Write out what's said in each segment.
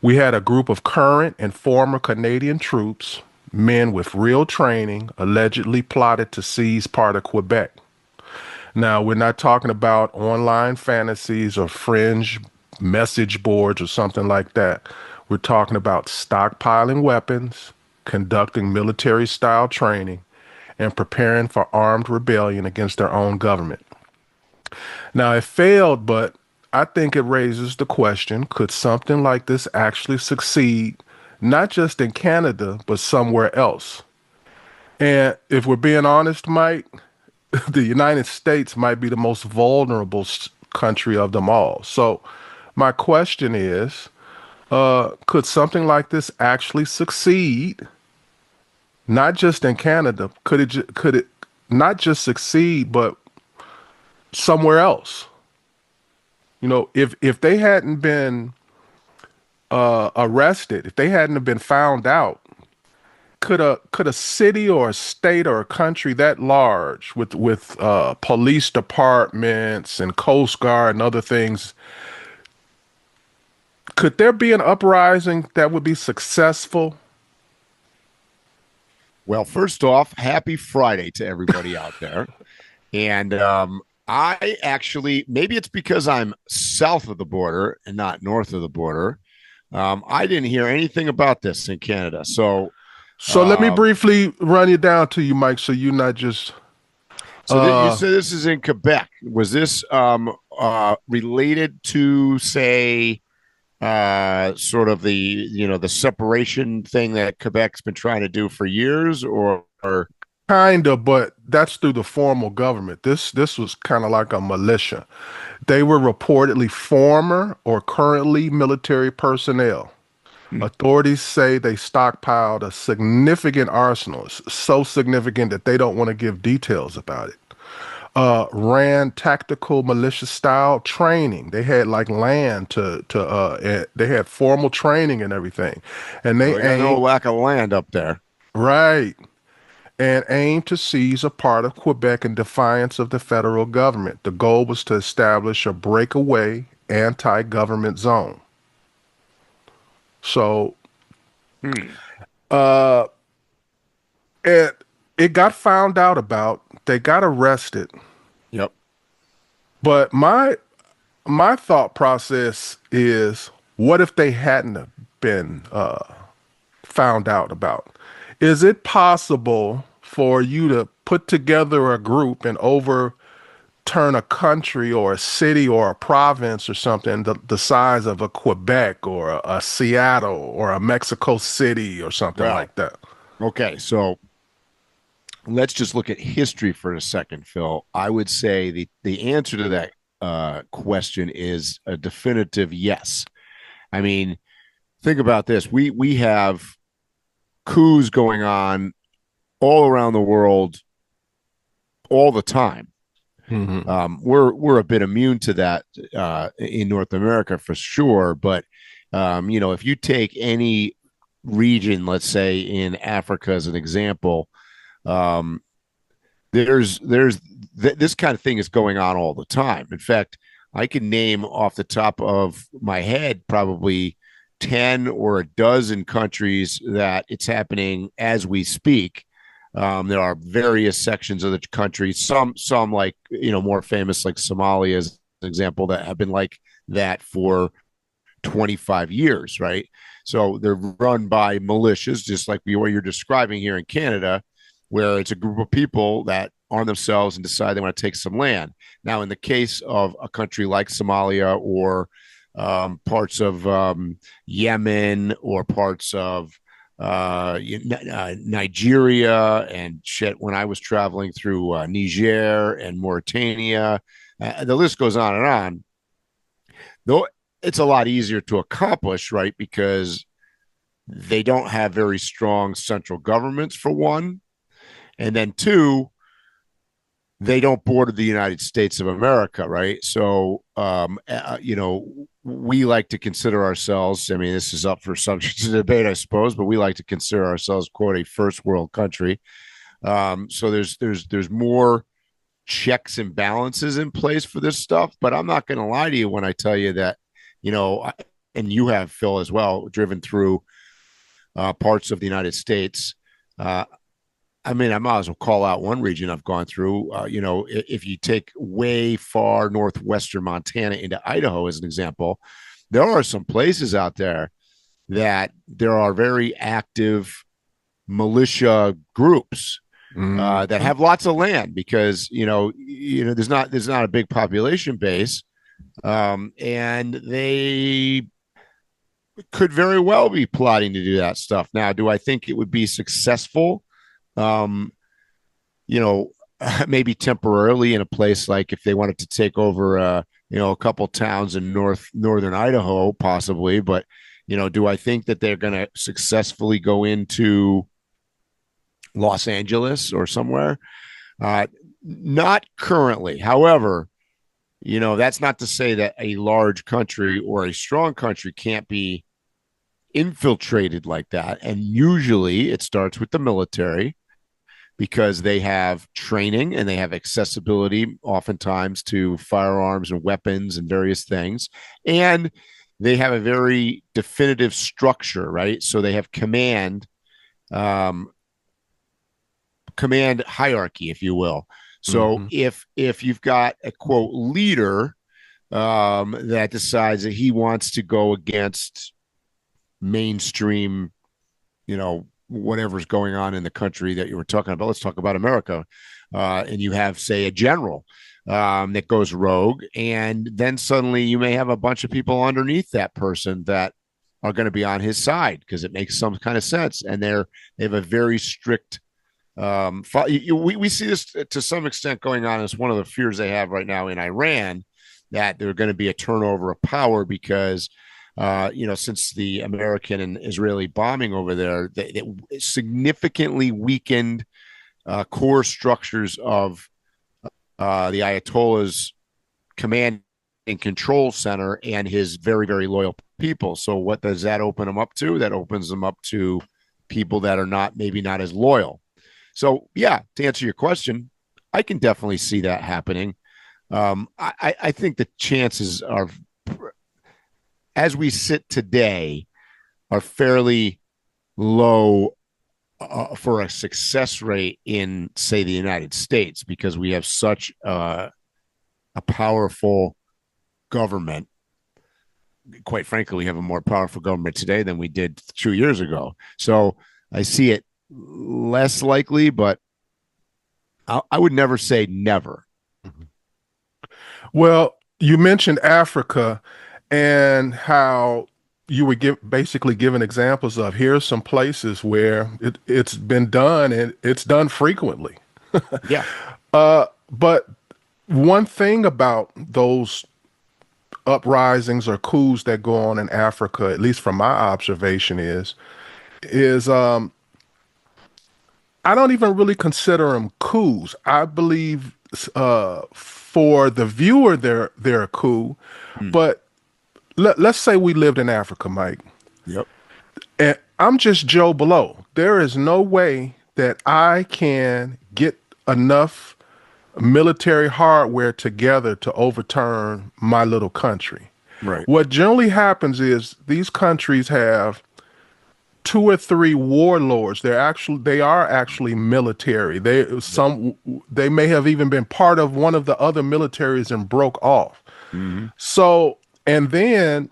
We had a group of current and former Canadian troops, men with real training, allegedly plotted to seize part of Quebec. Now, we're not talking about online fantasies or fringe message boards or something like that. We're talking about stockpiling weapons, conducting military style training, and preparing for armed rebellion against their own government. Now, it failed, but I think it raises the question, could something like this actually succeed, not just in Canada, but somewhere else? And if we're being honest, Mike, the United States might be the most vulnerable country of them all. So, my question is, could something like this actually succeed, not just in Canada? Could it not just succeed, but somewhere else? If they hadn't been arrested, if they hadn't have been found out, could a city or a state or a country that large with police departments and Coast Guard and other things, could there be an uprising that would be successful? Well, first off, happy Friday to everybody out there. And I actually, maybe it's because I'm south of the border and not north of the border. I didn't hear anything about this in Canada. So let me Um, briefly run it down to you, Mike, so you're not just you uh said this is in Quebec. Was this related to, say, sort of the separation thing that Quebec's been trying to do for years, or kind of, but that's through the formal government. This was kind of like a militia. They were reportedly former or currently military personnel. hmm, Authorities say they stockpiled a significant arsenal, so significant that they don't want to give details about it. Ran tactical militia style training. They had like land they had formal training and everything. And well, they they got no aimed, lack of land up there. right, and aimed to seize a part of Quebec in defiance of the federal government. The goal was to establish a breakaway anti-government zone. So, Hmm. uh, it it got found out about. They got arrested. Yep. But my thought process is, what if they hadn't have been found out about? Is it possible for you to put together a group and overturn a country or a city or a province or something the size of a Quebec or a Seattle or a Mexico City or something Well, like that? okay. So let's just look at history for a second, Phil. I would say the answer to that question is a definitive yes. I mean, think about this. We have coups going on all around the world all the time. Hmm. We're a bit immune to that in North America for sure. But if you take any region, let's say in Africa as an example, um, this kind of thing is going on all the time. In fact, I can name off the top of my head probably 10 or a dozen countries that it's happening as we speak. There are various sections of the country, some like more famous like Somalia as an example, that have been like that for 25 years, right? So they're run by militias, just like what you're describing here in Canada, where it's a group of people that arm themselves and decide they want to take some land. Now, in the case of a country like Somalia or parts of Yemen or parts of Nigeria and shit, when I was traveling through Niger and Mauritania, the list goes on and on. Though it's a lot easier to accomplish, right? Because they don't have very strong central governments, for one. And then two, they don't border the United States of America, right? So, we like to consider ourselves, I mean, this is up for subject to debate, I suppose, but we like to consider ourselves, quote, a first world country. So there's more checks and balances in place for this stuff. But I'm not going to lie to you when I tell you that, you know, and you have, Phil, as well, driven through parts of the United States. Uh, I mean, I might as well call out one region I've gone through. If you take way far northwestern Montana into Idaho as an example, there are some places out there that there are very active militia groups that Mhm. have lots of land because there's not a big population base, and they could very well be plotting to do that stuff. Now, do I think it would be successful? Um, you know, maybe temporarily in a place like if they wanted to take over, a couple towns in northern Idaho, possibly. But do I think that they're going to successfully go into Los Angeles or somewhere? Uh, Not currently. However, that's not to say that a large country or a strong country can't be infiltrated like that. And usually it starts with the military because they have training and they have accessibility oftentimes to firearms and weapons and various things. And they have a very definitive structure, right? So they have um, command hierarchy, if you will. So Mhm. if you've got a quote leader that decides that he wants to go against mainstream, whatever's going on in the country that you were talking about. Let's talk about America. And you have, say, a general that goes rogue, and then suddenly you may have a bunch of people underneath that person that are going to be on his side because it makes some kind of sense, and they have a very strict. We see this to some extent going on. It's one of the fears they have right now in Iran that there's going to be a turnover of power because since the American and Israeli bombing over there, they significantly weakened core structures of the Ayatollah's command and control center and his very, very loyal people. So what does that open them up to? That opens them up to people that are maybe not as loyal. So yeah, to answer your question, I can definitely see that happening. I think the chances are, as we sit today, are fairly low for a success rate in, say, the United States because we have such a powerful government. Quite frankly, we have a more powerful government today than we did 2 years ago. So I see it less likely, but I would never say never. Mhm. Well, you mentioned Africa and how you were basically giving examples of here's some places where it's been done and it's done frequently. Yeah, But one thing about those uprisings or coups that go on in Africa, at least from my observation, is I don't even really consider them coups. I believe for the viewer they're a coup, mm. but let's say we lived in Africa, Mike, Yep, and I'm just Joe Blow. There is no way that I can get enough military hardware together to overturn my little country. right. What generally happens is these countries have two or three warlords. They are actually military. They may have even been part of one of the other militaries and broke off. Mm-hmm. So and then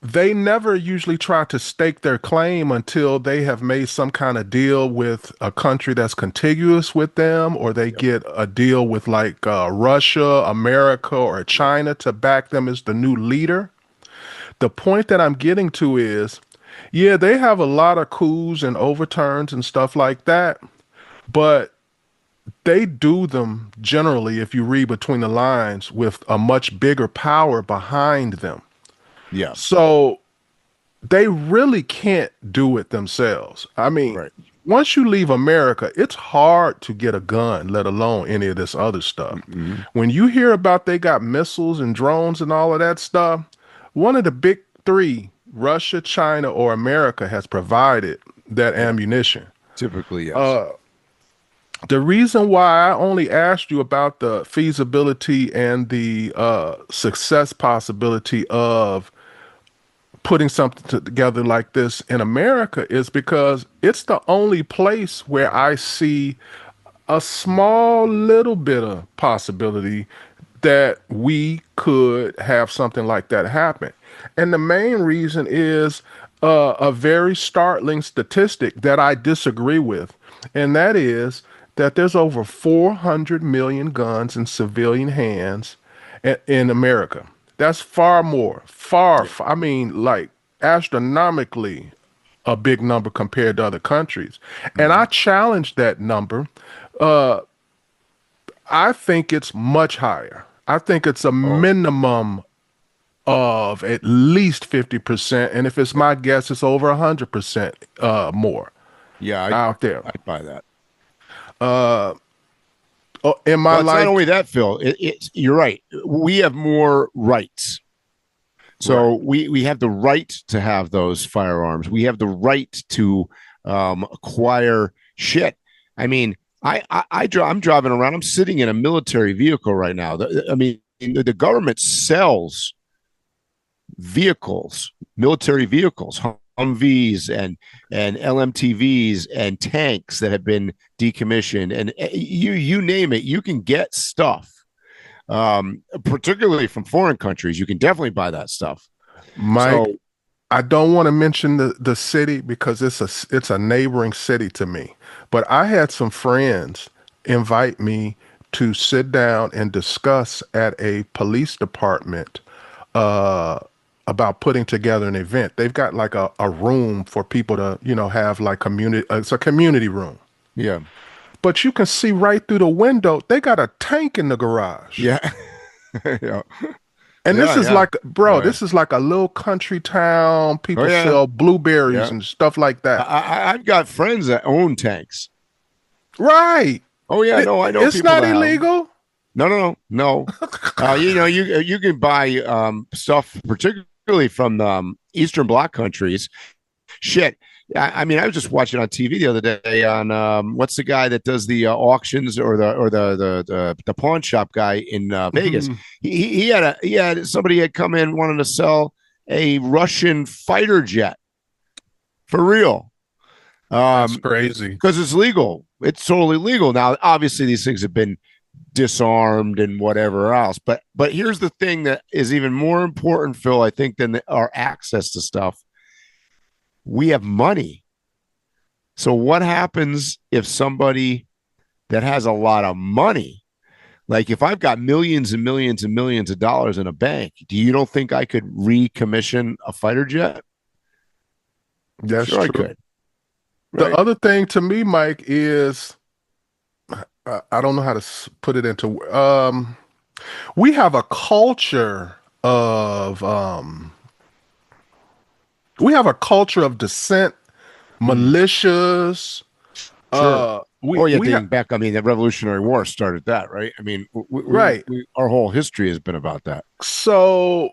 they never usually try to stake their claim until they have made some kind of deal with a country that's contiguous with them, or they Yep. get a deal with like Russia, America, or China to back them as the new leader. The point that I'm getting to is, yeah, they have a lot of coups and overturns and stuff like that, but they do them generally, if you read between the lines, with a much bigger power behind them. Yeah, So they really can't do it themselves. I mean, right. once you leave America, it's hard to get a gun, let alone any of this other stuff. Mm-hmm. When you hear about they got missiles and drones and all of that stuff, one of the big three, Russia, China, or America, has provided that Yeah, ammunition. typically, yes. Uh, the reason why I only asked you about the feasibility and the success possibility of putting something together like this in America is because it's the only place where I see a small little bit of possibility that we could have something like that happen. And the main reason is a very startling statistic that I disagree with, and that is that there's over 400 million guns in civilian hands in America. That's far more, Yeah. I mean, like astronomically a big number compared to other countries. And I Mhm. challenge that number. Uh, I think it's much higher. I think it's a Oh, minimum of at least 50%. And if it's yeah. my guess, it's over 100% more Yeah, out there. I'd buy that. Uh, in my Well, it's not life, only that, Phil. You're right. We have more rights. right. So we have the right to have those firearms. We have the right to acquire shit. I mean, I'm driving around. I'm sitting in a military vehicle right now. I mean, the government sells vehicles, military vehicles, Humvees and LMTVs and tanks that have been decommissioned, and you name it, you can get stuff. Particularly from foreign countries, you can definitely buy that stuff. Mike, So I don't want to mention the city because it's a neighboring city to me. But I had some friends invite me to sit down and discuss at a police department uh, about putting together an event. They've got like a room for people to, have like community. It's a community room. yeah, But you can see right through the window. They got a tank in the garage. yeah, yeah, And this yeah, is yeah. like, bro, Oh yeah, this is like a little country town. oh People yeah, sell blueberries yeah. and stuff like that. I've got friends that own tanks. Right. Oh yeah, no, I know It's people not that have. illegal. No. You can buy stuff, particularly from Eastern Bloc countries. Shit. I mean, I was just watching on TV the other day on what's the guy that does the auctions or the pawn shop guy in Vegas. Mhm. He had somebody had come in wanting to sell a Russian fighter jet for real. That's Um, crazy. because it's legal. It's totally legal. Now, obviously, these things have been disarmed and whatever else. But here's the thing that is even more important, Phil, I think, than our access to stuff. We have money. So what happens if somebody that has a lot of money, like if I've got millions and millions and millions of dollars in a bank, do you don't think I could recommission a fighter jet? That's Sure, I true. could. The Right? other thing to me, Mike, is I don't know how to put it into. We have a culture of dissent, Hmm. militias. Sure. We Oh yeah, we have dating back. I mean, the Revolutionary War started that, right? I mean, right. our whole history has been about that. So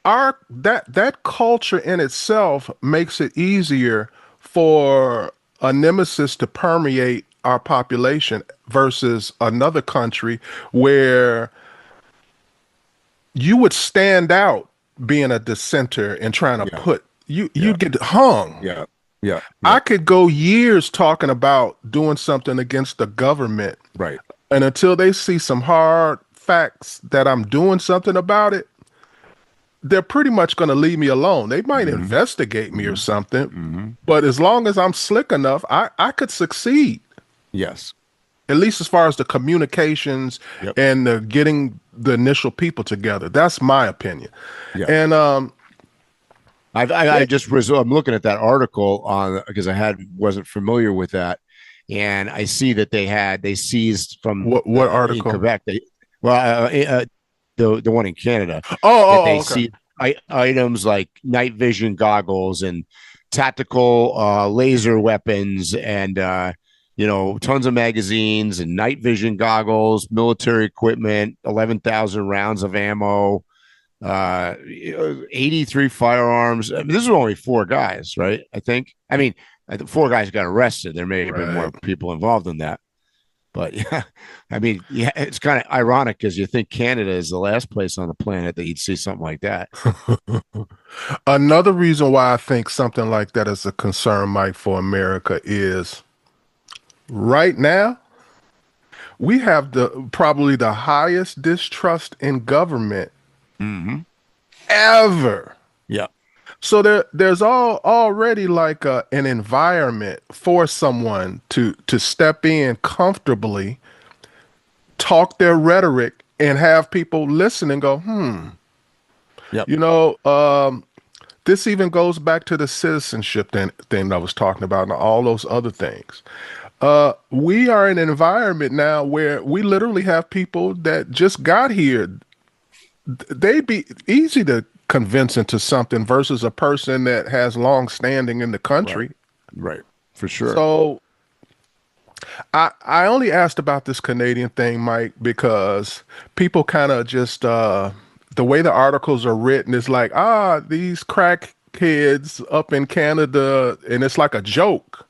our that culture in itself makes it easier for a nemesis to permeate our population versus another country where you would stand out being a dissenter and trying to Yeah, put you yeah, you'd get hung. yeah, yeah, yeah. I could go years talking about doing something against the government, Right. and until they see some hard facts that I'm doing something about it, they're pretty much going to leave me alone. They might Hmm. investigate me or Hmm. something, Hmm. but as long as I'm slick enough, I could succeed, Yes. at least as far as the communications Yep. and the getting the initial people together. That's my opinion. Yeah. And I just was. I'm looking at that article on because I wasn't familiar with that, and I see that they seized from what in article? Quebec. The one in Canada that they Okay. see items like night vision goggles and tactical laser weapons and tons of magazines and night vision goggles, military equipment, 11,000 rounds of ammo, 83 firearms. I mean, this is only four guys, right? I think. I mean, four guys got arrested. There may have been more Right. people involved in that. But yeah, I mean, yeah, it's kind of ironic because you think Canada is the last place on the planet that you'd see something like that. Another reason why I think something like that is a concern, Mike, for America is right now we have the probably the highest distrust in government Mm-hmm. ever. Yeah. So there's already like an environment for someone to step in comfortably, talk their rhetoric, and have people listen and go, Yep. you know, this even goes back to the citizenship thing I was talking about and all those other things. We are in an environment now where we literally have people that just got here. They'd be easy to convince into something versus a person that has long standing in the Right. country. Right. For sure. So I only asked about this Canadian thing, Mike, because people kind of just the way the articles are written is like, these crack kids up in Canada, and it's like a joke.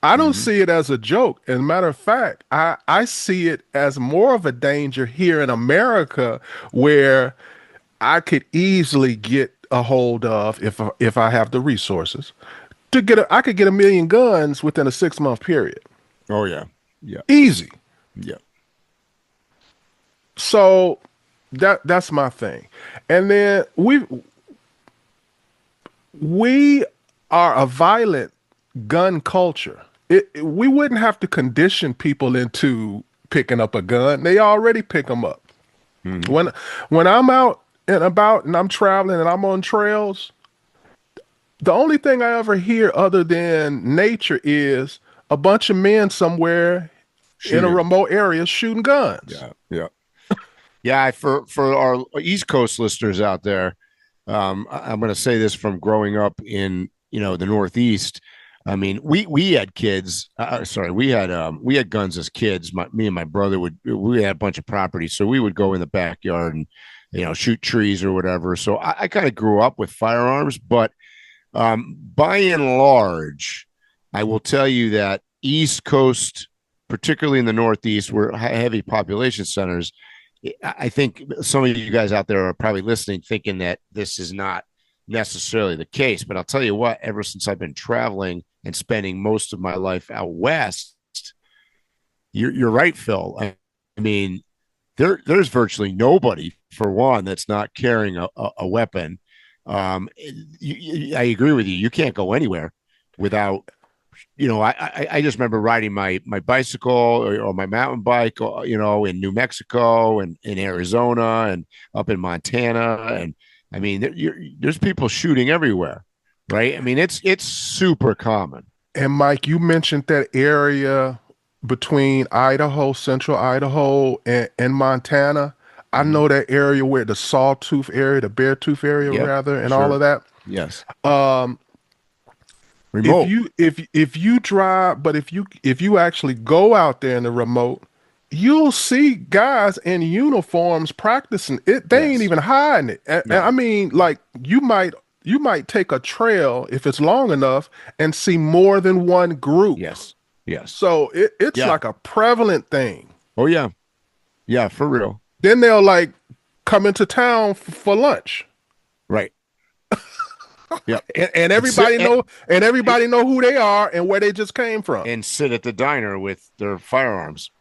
I don't Hmm. see it as a joke. As a matter of fact, I see it as more of a danger here in America where I could easily get a hold of if I have the resources to I could get 1 million guns within a 6 month period. Oh yeah. Yeah. Easy. Yeah. So that's my thing. And then we are a violent gun culture. We wouldn't have to condition people into picking up a gun. They already pick them up. Hmm. When when I'm out and about and I'm traveling and I'm on trails, the only thing I ever hear other than nature is a bunch of men somewhere in a Shooting. remote area shooting guns. Yeah. Yeah. Yeah. For our East Coast listeners out there, I'm going to say this from growing up in the Northeast. I mean, we had kids. Sorry, we had guns as kids. Me and my brother we had a bunch of property, so we would go in the backyard and shoot trees or whatever. So I kind of grew up with firearms, but by and large, I will tell you that East Coast, particularly in the Northeast, where heavy population centers, I think some of you guys out there are probably listening, thinking that this is not necessarily the case. But I'll tell you what, ever since I've been traveling and spending most of my life out west, you're right, Phil. I mean, there's virtually nobody, for one, that's not carrying a weapon. I agree with you. You can't go anywhere without I just remember riding my bicycle or my mountain bike, in New Mexico and in Arizona and up in Montana, and I mean, there's people shooting everywhere, right? I mean, it's super common. And Mike, you mentioned that area between Idaho, central Idaho, and Montana. I Mm-hmm. know that area where the Sawtooth area, the Beartooth area, Yep, rather, and all sure. of that. Yes, Um, if remote. you drive, but if you actually go out there in the remote, you'll see guys in uniforms practicing it. They ain't Yes, even hiding it. And I no. mean, like you might take a trail if it's long enough and see more than one group. Yes, yes. So it's Yeah. like a prevalent thing. Oh yeah, yeah, for real. Then they'll like come into town for lunch, Right. Yeah. and And sit everybody know who they are and where they just came from. and sit at the diner with their firearms.